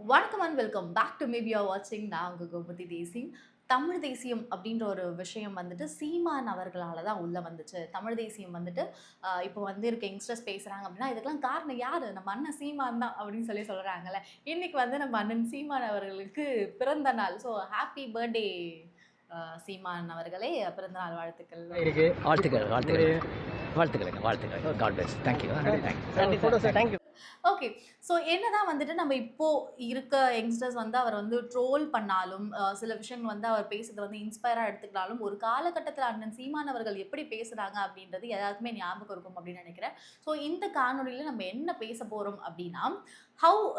வணக்கம் and welcome back to maybe are வாட்சிங். நான் உங்கள் கோமதி தேசிங். தமிழ் தேசியம் அப்படின்ற ஒரு விஷயம் வந்துட்டு சீமான் அவர்களால் தான் உள்ளே வந்துச்சு. தமிழ் தேசியம் வந்துட்டு இப்போ வந்து இருக்க யங்ஸ்டர்ஸ் பேசுகிறாங்க அப்படின்னா இதுக்கெல்லாம் காரணம் யார்? நம்ம அண்ணன் சீமான் தான் அப்படின்னு சொல்கிறாங்கல்ல. இன்னைக்கு வந்து நம்ம அண்ணன் சீமான் அவர்களுக்கு பிறந்த நாள். ஸோ ஹாப்பி பர்த்டே சீமான் அவர்களே, பிறந்தநாள் வாழ்த்துக்கள். இருக்கு. வாழ்த்துக்கள் வாழ்த்துக்கள் வாழ்த்துக்களுங்க வாழ்த்துக்கள். God bless. Thank you thank you. Okay. So என்னதான் வந்துட்டு நம்ம இப்போ இருக்க யங்ஸ்டர்ஸ் வந்து அவர் வந்து ட்ரோல் பண்ணாலும், சில விஷயங்கள் வந்து அவர் பேசுறத வந்து இன்ஸ்பயரா எடுத்துக்கிட்டாலும், ஒரு காலகட்டத்தில அண்ணன் சீமான் அவர்கள் எப்படி பேசுறாங்க அப்படின்றது எல்லாருக்குமே ஞாபகம் இருக்கும் அப்படின்னு நினைக்கிறேன். ஸோ இந்த காணொளியில நம்ம என்ன பேச போறோம் அப்படின்னா,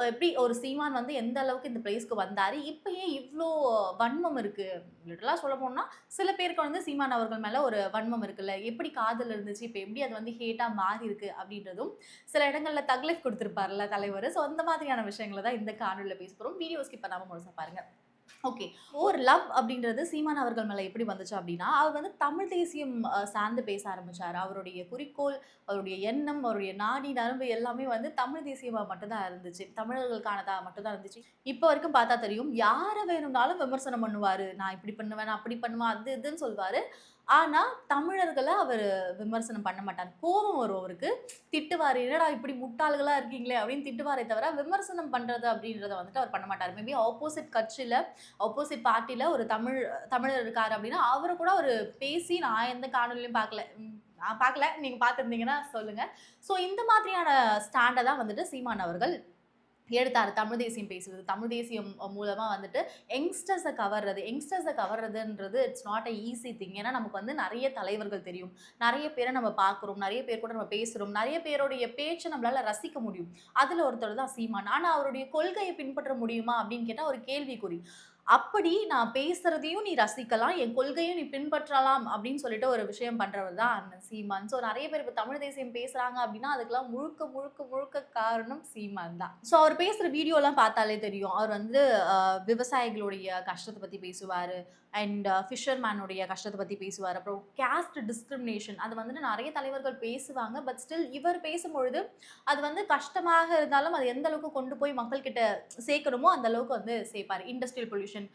எப்படி ஒரு சீமான் வந்து எந்த அளவுக்கு இந்த பிளேஸ்க்கு வந்தாரு? இப்ப ஏன் இவ்ளோ வன்மம் இருக்கு? லிட்டரலா சொல்ல போனா, சில பேருக்கு வந்து சீமான் அவர்கள் மேல ஒரு வன்மம் இருக்குல்ல. எப்படி காதல் இருந்துச்சு? இப்ப எப்படி அது வந்து ஹேட்டா மாறியிருக்கு அப்படின்றதும், சில இடங்கள்ல தக்லைஃப் குடுத்திருப்பார்ல தலைவரு. ஸோ அந்த மாதிரியான விஷயங்கள தான் இந்த காணொளியில பேச போறோம். வீடியோ ஸ்கிப் பண்ணாம முழுசா பாருங்க. ஓகே. ஒரு லவ் அப்படின்றது சீமான் அவர்கள் மேல எப்படி வந்துச்சு அப்படின்னா, அவர் வந்து தமிழ் தேசியம் சார்ந்து பேச ஆரம்பிச்சாரு. அவருடைய குறிக்கோள், அவருடைய எண்ணம், அவருடைய நாடி நரம்பு எல்லாமே வந்து தமிழ் தேசியமா மட்டும் தான் இருந்துச்சு. தமிழர்களுக்கானதா மட்டும் தான் இருந்துச்சு. இப்ப வரைக்கும் பார்த்தா தெரியும். யார வேணும்னாலும் விமர்சனம் பண்ணுவாரு. நான் இப்படி பண்ணுவேன், நான் அப்படி பண்ணுவேன், அது இதுன்னு சொல்வாரு. ஆனா, தமிழர்கள அவரு விமர்சனம் பண்ண மாட்டாரு. கோவம் வரும் அவருக்கு. திட்டுவாரு. "என்னடா இப்படி முட்டாள்களா இருக்கீங்களே!" அப்படின்னு திட்டுவாரே தவிர, விமர்சனம் பண்றது அப்படின்றத வந்துட்டு அவர் பண்ண மாட்டாரு. மேபி ஆப்போசிட் கட்சியில, ஆப்போசிட் பார்ட்டில ஒரு தமிழர் இருக்காரு அப்படின்னா, அவர கூட அவரு பேசி நான் எந்த காணொளியும் பார்க்கல. நான் பார்க்கல. நீங்க பார்த்திருந்தீங்கன்னா சொல்லுங்க. ஸோ இந்த மாதிரியான ஸ்டாண்ட தான் வந்துட்டு சீமான் அவர்கள் எடுத்தாரு. தமிழ் தேசியம் பேசுறது. தமிழ் தேசியம் மூலமா வந்துட்டு யங்ஸ்டர்ஸ கவர்றதுன்றது it's not a easy thing. ஏன்னா நமக்கு வந்து நெறைய தலைவர்கள் தெரியும். நெறைய பேர நம்ம பார்க்குறோம். நெறைய பேர் கூட நம்ம பேசுறோம். நெறைய பேருடைய பேச்ச நம்மளால ரசிக்க முடியும். அதுல ஒருத்தர் தான் சீமான். ஆனா அவருடைய கொள்கைய பின்பற்ற முடியுமா அப்படின்னு கேட்டா ஒரு கேள்விக்குறி. அப்படி நான் பேசுறதையும் நீ ரசிக்கலாம், என் கொள்கையும் நீ பின்பற்றலாம் அப்படின்னு சொல்லிட்டு ஒரு விஷயம் பண்றவர் தான் அண்ணன் சீமான். ஸோ நெறைய பேர் இப்ப தமிழ் தேசியம் பேசுறாங்க அப்படின்னா, அதுக்கெல்லாம் முழுக்க முழுக்க முழுக்க காரணம் சீமான் தான். ஸோ அவர் பேசுற வீடியோலாம் பார்த்தாலே தெரியும். அவர் வந்து விவசாயிகளுடைய கஷ்டத்த பத்தி பேசுவாரு. அண்ட் ஃபிஷர்மேனுடைய கஷ்டத்த பத்தி பேசுவாரு. அப்புறம் கேஸ்ட் டிஸ்கிரிமினேஷன் அது வந்துட்டு நெறைய தலைவர்கள் பேசுவாங்க. பட் ஸ்டில் இவர் பேசும்பொழுது, அது வந்து கஷ்டமாக இருந்தாலும் அது எந்த அளவுக்கு கொண்டு போய் மக்கள் கிட்ட சேர்க்கணுமோ, அந்த அளவுக்கு வந்து சேர்ப்பாரு. இண்டஸ்ட்ரியல் பொல்யூஷன்,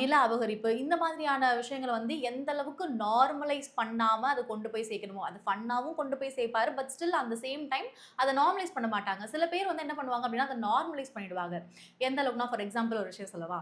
நில அபகரிப்பு இந்த மாதிரியான விஷயங்கள வந்து எந்த அளவுக்கு நார்மலைஸ் பண்ணாம அத கொண்டு போய் சேர்க்கணுமோ, அது ஃபன்னாவும் கொண்டு போய் சேர்ப்பாரு. பட் ஸ்டில் அந்த சேம் டைம் அத நார்மலைஸ் பண்ண மாட்டாங்க. சில பேர் வந்து என்ன பண்ணுவாங்க அப்டின்னா, அத நார்மலைஸ் பண்ணிடுவாங்க. எந்த அளவுக்குனா, ஃபார் எக்ஸாம்பிள் ஒரு விஷயம் சொல்லவா?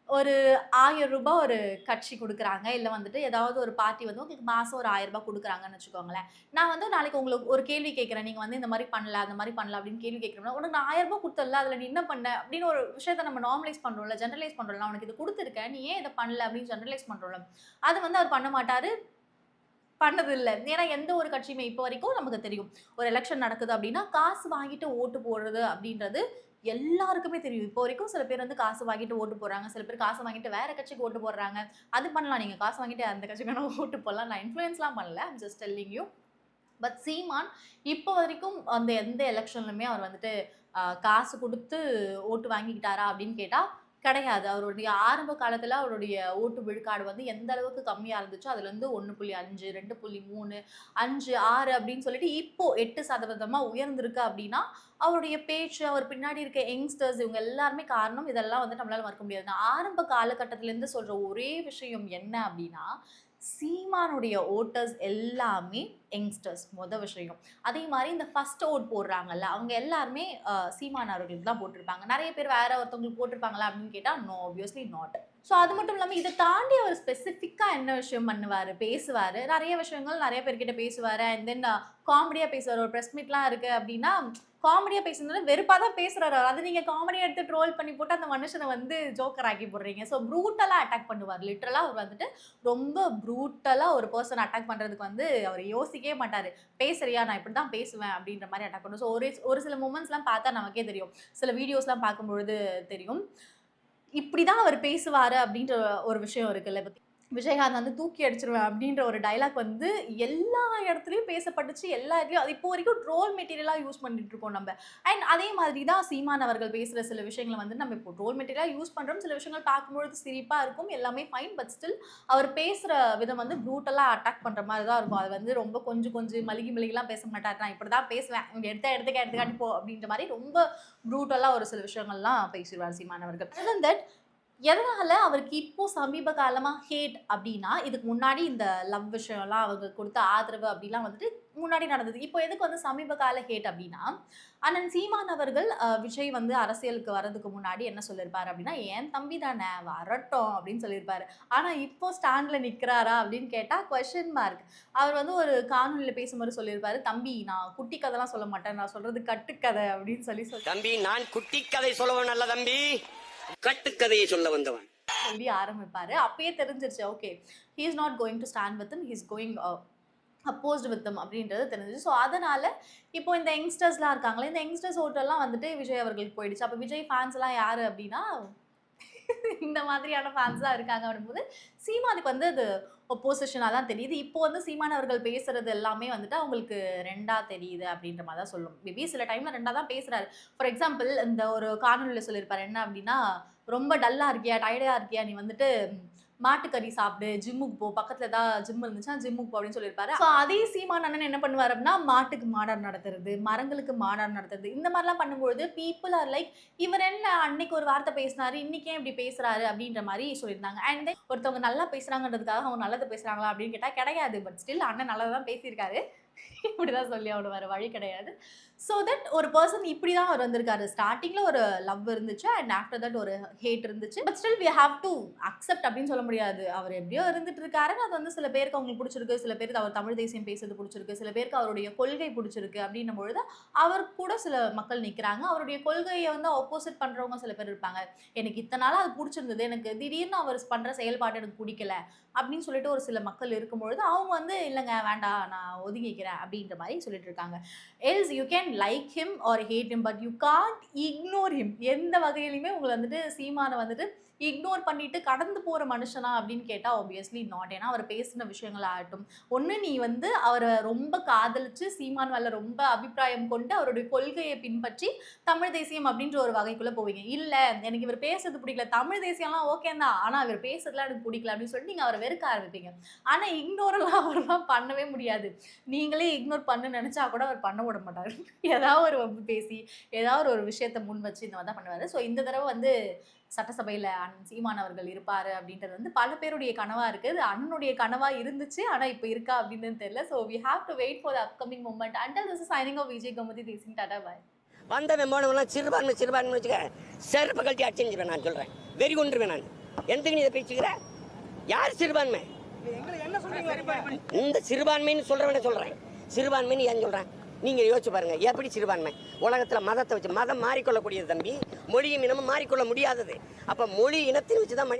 ஒரு ரூ. 1000 ஒரு கட்சி குடுக்குறாங்க. இல்ல வந்துட்டு ஏதாவது ஒரு பார்ட்டி வந்து உங்களுக்கு மாசம் ஒரு ரூ. 1000 குடுக்குறாங்கன்னு வச்சுக்கோங்களேன். நான் வந்து நாளைக்கு உங்களுக்கு ஒரு கேள்வி கேட்கிறேன். நீங்க வந்து இந்த மாரி பண்ணல, அந்த மாரி பண்ணல அப்படின்னு கேள்வி கேட்கிறோம்னா, "உனக்கு நான் ரூ. 1000 குடுத்தேன்ல, அதுல நீ என்ன பண்ண?" அப்படின்னு ஒரு விஷயத்த நம்ம நார்மலைஸ் பண்றோம்ல, ஜெனரலைஸ் பண்றோம்ல. "நான் உனக்கு இது குடுத்துருக்கேன். நீ ஏன் இத பண்ணல?" அப்படின்னு ஜெனரலைஸ் பண்றோம்ல. அது வந்து அவர் பண்ண மாட்டாரு. பண்ணதில்ல. ஏன்னா எந்த ஒரு கட்சியுமே இப்ப வரைக்கும் நமக்கு தெரியும். ஒரு எலக்ஷன் நடக்குது அப்டின்னா, காசு வாங்கிட்டு ஓட்டு போடுறது அப்டின்றது எல்லாருக்குமே தெரியும். இப்போ வரைக்கும் சில பேர் வந்து காசு வாங்கிட்டு ஓட்டு போடுறாங்க. சில பேர் காசு வாங்கிட்டு வேற கட்சிக்கு ஓட்டு போடுறாங்க. அது பண்ணலாம். நீங்க காசு வாங்கிட்டு அந்த கட்சிக்கு வேணா ஓட்டு போடலாம். நான் இன்ஃப்ளூயன்ஸ்லாம் பண்ணல. I am just telling you. But Seeman இப்போ வரைக்கும் அந்த எந்த எலக்ஷன்லுமே அவர் வந்துட்டு காசு குடுத்து ஓட்டு வாங்கிக்கிட்டாரா அப்படின்னு கேட்டா, கிடையாது. அவருடைய ஆரம்ப காலத்துல அவருடைய ஓட்டு விழுக்காடு வந்து எந்த அளவுக்கு கம்மியா இருந்துச்சோ, அதுலருந்து 1.5, 2.3, 5, 6 அப்படின்னு சொல்லிட்டு இப்போ 8% உயர்ந்திருக்கு அப்படின்னா, அவருடைய பேச்சு, அவர் பின்னாடி இருக்க யங்ஸ்டர்ஸ் இவங்க எல்லாருமே காரணம். இதெல்லாம் வந்து நம்மளால மறக்க முடியாது. நான் ஆரம்ப காலகட்டத்திலேருந்து சொல்ற ஒரே விஷயம் என்ன அப்படின்னா, சீமானுடைய ஓட்டர்ஸ் எல்லாமே யங்ஸ்டர்ஸ் மொத விஷயம். அதே மாரி இந்த ஃபர்ஸ்ட் ஓட் போடுறாங்கல்ல, அவங்க எல்லாருமே சீமான் அவர்களுக்கு தான் போட்டிருப்பாங்க. நெறைய பேர் வேற ஒருத்தவங்களுக்கு போட்டிருப்பாங்களா அப்படின்னு கேட்டா, நோ ஆப்வியஸ்லி நாட். ஸோ அது மட்டும் இல்லாம இத தாண்டி அவர் ஸ்பெசிஃபிக்கா என்ன விஷயம் பண்ணுவாரு, பேசுவாரு. நெறைய விஷயங்கள் நெறைய பேர்கிட்ட பேசுவாரு. அண்ட் தென் காமெடியா பேசுவாரு. ஒரு பிரஸ் மீட்லாம் இருக்கு அப்படின்னா, காமெடியா பேசுனது வெறுப்பா தான் பேசுறாரு. அது நீங்க காமெடியா எடுத்து ட்ரோல் பண்ணி போட்டு அந்த மனுஷன வந்து ஜோக்கர் ஆக்கி போடுறீங்க. ஸோ ப்ரூட்டலா அட்டாக் பண்ணுவார். லிட்டரலா அவர் வந்துட்டு ரொம்ப ப்ரூட்டலா ஒரு பெர்சன அட்டாக் பண்றதுக்கு வந்து அவர் யோசிக்கவே மாட்டாரு. பேசுறியா? நான் இப்படி தான் பேசுவேன் அப்படின்ற மாரி அட்டாக் பண்ணுவார். ஸோ ஒரு சில மொமெண்ட்ஸ்லாம் பார்த்தா நமக்கே தெரியும். சில வீடியோஸ்லாம் பார்க்கும்பொழுது தெரியும். இப்படி தான் அவர் பேசுவாரு அப்படின்ற ஒரு விஷயம் இருக்குல்ல. விஜயகாந்த் வந்து தூக்கி அடிச்சிருவேன் அப்படின்ற ஒரு டைலாக் வந்து எல்லா இடத்துலையும் பேசப்பட்டுச்சு. எல்லா இடத்துலையும் அது இப்போ வரைக்கும் ட்ரோல் மெட்டீரியலா யூஸ் பண்ணிட்டு இருக்கோம் நம்ம. அண்ட் அதே மாதிரி தான் சீமான் அவர்கள் பேசுற சில விஷயங்கள வந்து நம்ம இப்போ ட்ரோல் மெட்டீரியலா யூஸ் பண்றோம். சில விஷயங்கள் பார்க்கும்பொழுது சிரிப்பா இருக்கும். எல்லாமே ஃபைன். பட் ஸ்டில் அவர் பேசுற விதம் வந்து ப்ரூட்டலா அட்டாக் பண்ற மாரி தான் இருக்கும். அது வந்து ரொம்ப கொஞ்சம் மலிகிலாம் பேச மாட்டார். நான் இப்படி தான் பேசுவேன். எடுத்துக்காட்டி போ அப்படின்ற மாரி ரொம்ப ப்ரூட்டலா ஒரு சில விஷயங்கள்லாம் பேசிருவார் சீமான் அவர்கள். அதர் தென் தட் எதனால அவருக்கு இப்போ சமீப காலமா ஹேட் அப்படின்னா, இதுக்கு முன்னாடி இந்த லவ் விஷயம்லாம் அவங்க கொடுத்த ஆதரவு அப்படிலாம் வந்துட்டு முன்னாடி நடந்தது. இப்போ எதுக்கு வந்து சமீப கால ஹேட் அப்படின்னா, அண்ணன் சீமான் அவர்கள் விஜய் வந்து அரசியலுக்கு வரதுக்கு முன்னாடி என்ன சொல்லியிருப்பாரு அப்படின்னா, "என் தம்பி தானே வரட்டும்" அப்படின்னு சொல்லியிருப்பாரு. ஆனா இப்போ ஸ்டாண்ட்ல நிக்கிறாரா அப்படின்னு கேட்டா கொஸ்டின் மார்க். அவர் வந்து ஒரு காணொளியில பேசும்போது சொல்லியிருப்பாரு, "தம்பி நான் குட்டி கதைலாம் சொல்ல மாட்டேன். நான் சொல்றது கட்டுக்கதை" அப்படின்னு சொல்லி தம்பி நான் குட்டி கதை சொல்லவன் அல்ல தம்பி, கட்டுக்கதையை சொல்ல வந்தவன் சொல்லி ஆரம்பிப்பாரு. அப்பயே தெரிஞ்சிருச்சு. Okay. He is not going to stand with him. He is going opposed with him அப்படின்றது தெரிஞ்சுச்சு. ஸோ அதனால இப்போ இந்த யங்ஸ்டர்ஸ்லாம் இருக்காங்களே, இந்த யங்ஸ்டர்ஸ் ஓட்டெல்லாம் வந்துட்டு விஜய் அவர்களுக்கு போயிடுச்சு. அப்ப விஜய் ஃபேன்ஸ்லாம் யாரு அப்படின்னா, இந்த மாதிரியான ஃபேன்ஸ் தான் இருக்காங்க அப்படிங்கும்போது, சீமானுக்கு வந்து அது ஒப்போசிஷனா தான் தெரியுது. இப்போ வந்து சீமான் அவர்கள் பேசுறது எல்லாமே வந்துட்டு அவங்களுக்கு 2ஆ தெரியுது அப்படின்ற மாரி தான் சொல்லணும். மேபி சில டைம்ல 2ஆ தான் பேசுறாரு. ஃபார் எக்ஸாம்பிள் இந்த ஒரு காணொளியில சொல்லியிருப்பாரு. என்ன அப்படின்னா, "ரொம்ப டல்லா இருக்கியா? டயர்டா இருக்கியா? நீ வந்துட்டு மாட்டுக்கறி சாப்பிடு, ஜிம்முக்கு போ. பக்கத்துல ஏதாவது ஜிம் இருந்துச்சுன்னா ஜிம்முக்கு போ" அப்படின்னு சொல்லியிருப்பாரு. ஸோ அதே சீமான் அண்ணன் என்ன பண்ணுவாரு அப்படின்னா, மாட்டுக்கு மாநாடு நடத்துறது, மரங்களுக்கு மாநாடு நடத்துறது, இந்த மாதிரிலாம் பண்ணும்பொழுது பீப்பிள் ஆர் லைக், "இவர் என்ன அன்னைக்கு ஒரு வார்த்தை பேசினாரு, இன்னைக்கு ஏன் இப்படி பேசுறாரு?" அப்படின்ற மாரி சொல்லியிருந்தாங்க. அண்ட் தென் ஒருத்தவங்க நல்லா பேசுறாங்கன்றதுக்காக அவங்க நல்லது பேசுறாங்களா அப்படின்னு கேட்டா கிடையாது. பட் ஸ்டில் அண்ணன் நல்லதா தான் பேசியிருக்காரு. இப்படிதான் சொல்லி ஆகணும். வேற வழி கிடையாது. ஸோ தட் ஒரு பெர்சன் இப்படி தான் அவர் வந்திருக்காரு. ஸ்டார்ட்டிங்ல ஒரு லவ் இருந்துச்சு. அண்ட் ஆஃப்டர் தட் ஒரு ஹேட் இருந்துச்சு. But still we have to accept அப்படின்னு சொல்ல முடியாது. அவர் எப்படியோ இருந்துட்டு இருக்காருன்னு அது வந்து சில பேருக்கு அவங்களுக்கு பிடிச்சிருக்கு. சில பேருக்கு அவர் தமிழ் தேசியம் பேசுறது பிடிச்சிருக்கு. சில பேருக்கு அவருடைய கொள்கை பிடிச்சிருக்கு. அப்படின்னும் பொழுது அவர் கூட சில மக்கள் நிக்கிறாங்க. அவருடைய கொள்கையை வந்து ஆப்போசிட் பண்றவங்க சில பேர் இருப்பாங்க. எனக்கு இத்தனை நாளா அது பிடிச்சிருந்தது. எனக்கு திடீர்னு அவர் பண்ற செயல்பாடு எனக்கு பிடிக்கல அப்படின்னு சொல்லிட்டு ஒரு சில மக்கள் இருக்கும்பொழுது அவங்க வந்து இல்லைங்க வேண்டாம் நான் ஒதுங்கிக்கிறேன் அப்படின்ற மாதிரி சொல்லிட்டு இருக்காங்க. Else you can like him or hate him, but you can't ignore him. எந்த வகையிலுமே உங்களை வந்துட்டு சீமானை வந்துட்டு இக்னோர் பண்ணிட்டு கடந்து போற மனுஷனா அப்படின்னு கேட்டா ஆப்வியஸ்லி நாட். ஏன்னா அவர் பேசின விஷயங்கள் ஆகட்டும், ஒண்ணு நீ வந்து அவரை ரொம்ப காதலிச்சு சீமான் மேல ரொம்ப அபிப்பிராயம் கொண்டு அவருடைய கொள்கையை பின்பற்றி தமிழ் தேசியம் அப்படின்ற ஒரு வகைக்குள்ள போவீங்க. இல்ல எனக்கு இவர் பேசுறது பிடிக்கல, தமிழ் தேசியம்லாம் ஓகே தான், ஆனா இவர் பேசுறதுலாம் எனக்கு பிடிக்கல அப்படின்னு சொல்லிட்டு நீங்க அவரை வெறுக்க ஆரம்பிப்பீங்க. ஆனா இக்னோரெல்லாம் அவரெல்லாம் பண்ணவே முடியாது. நீங்களே இக்னோர் பண்ண நினைச்சா கூட அவர் பண்ண விட மாட்டாரு. ஏதாவது ஒரு வம்பு பேசி ஏதாவது ஒரு விஷயத்தை முன் வச்சு இந்த மாதிரி தான் பண்ணுவாரு. ஸோ இந்த தடவை வந்து சட்டசபையில அண்ணன் சீமான் அவர்கள் இருப்பாரு அப்படின்றது வந்து பல பேருடைய கனவா இருக்கு. அது அண்ணனுடைய கனவா இருந்துச்சு. ஆனா இப்ப இருக்கா அப்படின்னு தெரியல. So we have to wait for the upcoming moment. Until this is signing off Vijay Gomathi Desingh tata bye. வந்தவன் போனவெல்லாம் சிறுபான்மை வச்சுக்க செருப்பு கழட்டி அடிச்சுருவேன். நான் சொல்றேன், வெறி கொண்டுருவேன் நான். எந்தக்கு நீ இதை பேச்சுக்கிற? யார் சிறுபான்மை? இந்த சிறுபான்மைன்னு சொல்றேன். சிறுபான்மைன்னு ஏன் சொல்றேன்? நீங்க யோசிச்சு பாருங்க, எப்படி சிறுபான்மை? உலகத்துல மதத்தை வச்சு மதம் மாறிக்கொள்ளக்கூடியது தம்பி. மொழியும் இனமும் மாறிக்கொள்ள முடியாதது. அப்ப மொழி இனத்தின் வச்சுதான்